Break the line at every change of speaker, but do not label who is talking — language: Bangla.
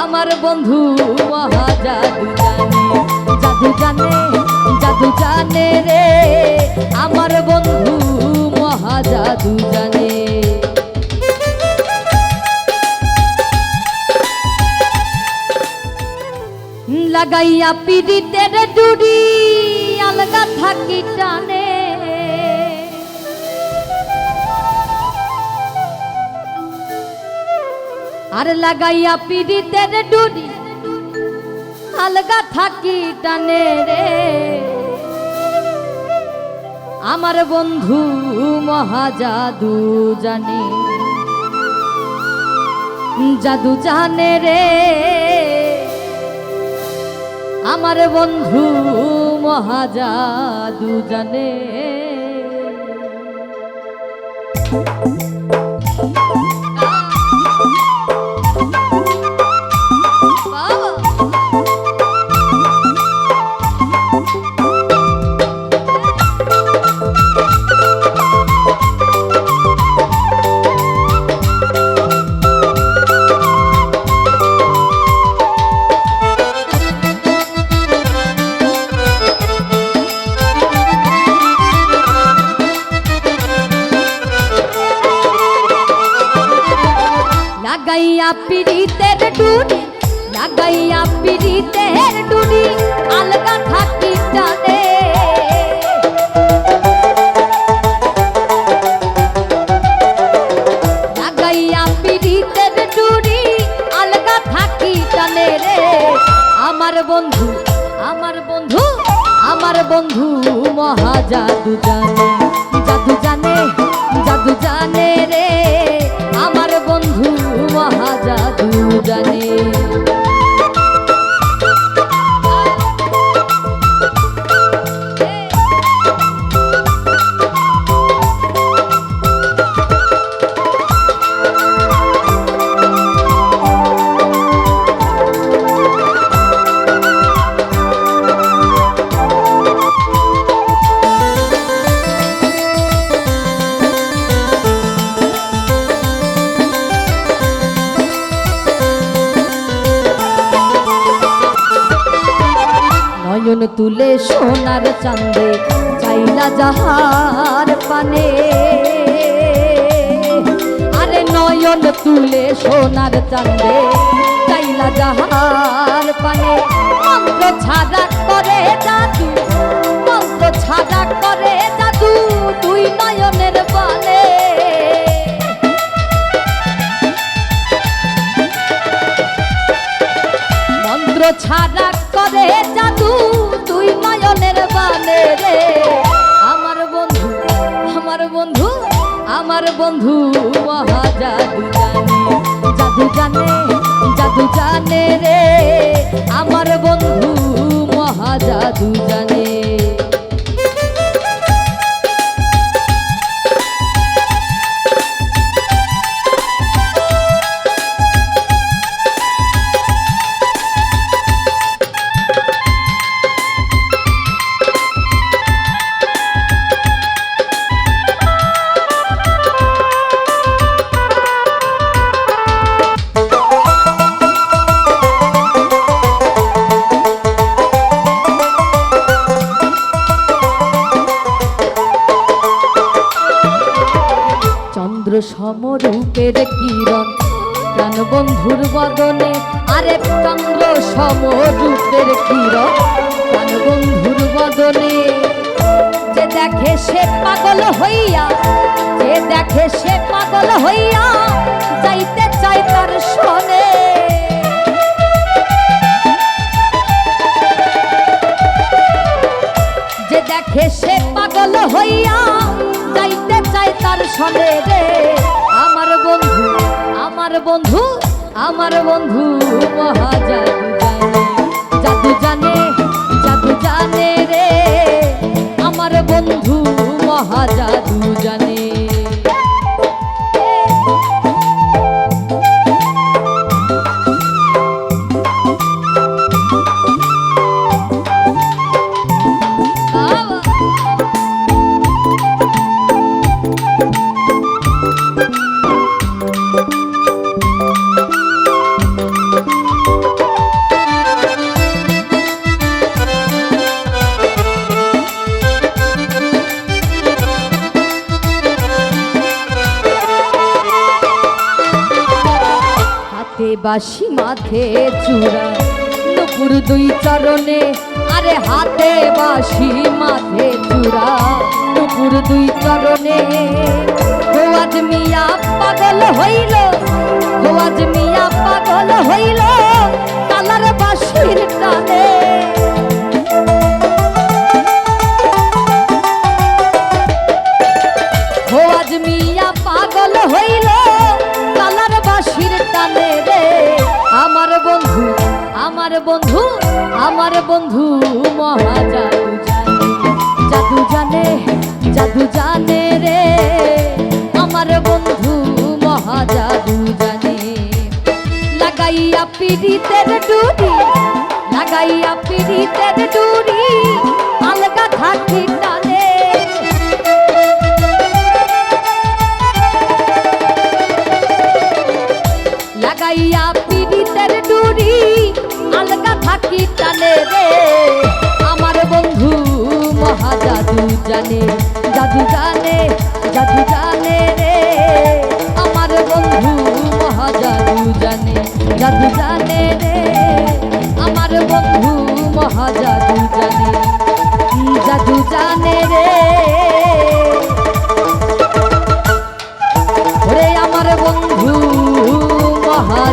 আমার বন্ধু মহা জাদু জানে, জাদু জানে, জাদু জানে রে আমার বন্ধু মহা জাদু জানে। লাগাইয়া পিড়িতের ডুরি আলগা থাকি টানে, আর লাগাইয়া পিড়িতের ডুরি আলগা থাকি টানে রে আমার বন্ধু মহা জাদু জানে, জাদু জানে রে আমার বন্ধু মহা জাদু জানে। লাগাইয়া পিড়িতের ডুরি, লাগাইয়া পিড়িতের ডুরি আলগা থাকি টানে, লাগাইয়া পিড়িতের ডুরি আলগা থাকি টানে রে আমার বন্ধু, আমার বন্ধু, আমার বন্ধু মহা জাদু জানে, জাদু জানে, জাদু জানে রে আমার বন্ধু মহা জাদু জানে। নয়ন তুলে সোনার চাঁদে চাইলা যাহার পানে, আরে নয়ন তুলে সোনার চাঁদে চাইলা যাহার পানে, মন্ত্র ছাড়া করে জাদু, মন্ত্র ছাড়া করে জাদু দুই নয়নের বানে, মন্ত্র ছাড়া করে জাদু দুই নয়নের বানে রে আমার বন্ধু, আমার বন্ধু, আমার বন্ধু মহা জাদু জানে, জাদু জানে, জাদু জানে রে আমার বন্ধু মহা জাদু জানে। সমরূপের কিরণ প্রাণ বন্ধুর বদনে, আরে চন্দ্র সমরূপের কিরণ প্রাণ বন্ধুর বদনে, যে দেখে সে পাগল হইয়া, যে দেখে সে পাগল হইয়া যাইতে চায় তার শোনে, যে দেখে সে পাগল হইয়া যাইতে চায় তার শোনে রে আমার বন্ধু, আমার বন্ধু, আমার বন্ধু মহা জাদু জানে, জাদু জানে, জাদু জানে রে আমার বন্ধু মহা জাদু জানে। বাঁশি মাথে চূড়া নুপুর দুই চরণে আরে হাতে বাঁশি মাথে চূড়া নুপুর দুই চরণে খোয়াজ মিয়া পাগল হইল খোয়াজ মিয়া পাগল হইল তালার বাঁশির টানে খোয়াজ মিয়া পাগল হইল তালার বাঁশির টানে রে আমার বন্ধু আমার বন্ধু আমার বন্ধু মহা জাদু জানে জাদু জানে রে আমার বন্ধু মহা জাদু জানে লাগাইয়া পিড়িতের ডুরি লাগাইয়া পিড়িতের ডুরি আলগা থাকি টানে লাগাইয়া পিড়িতের ডুরি আলগা থাকি টানে রে আমার বন্ধু মহা জাদু জানে জাদু জানে জাদু জানে রে আমার বন্ধু মহা জাদু জানে জাদু জানে রে আমার বন্ধু মহা জাদু জানে জাদু জানে রে ওরে আমার বন্ধু মহা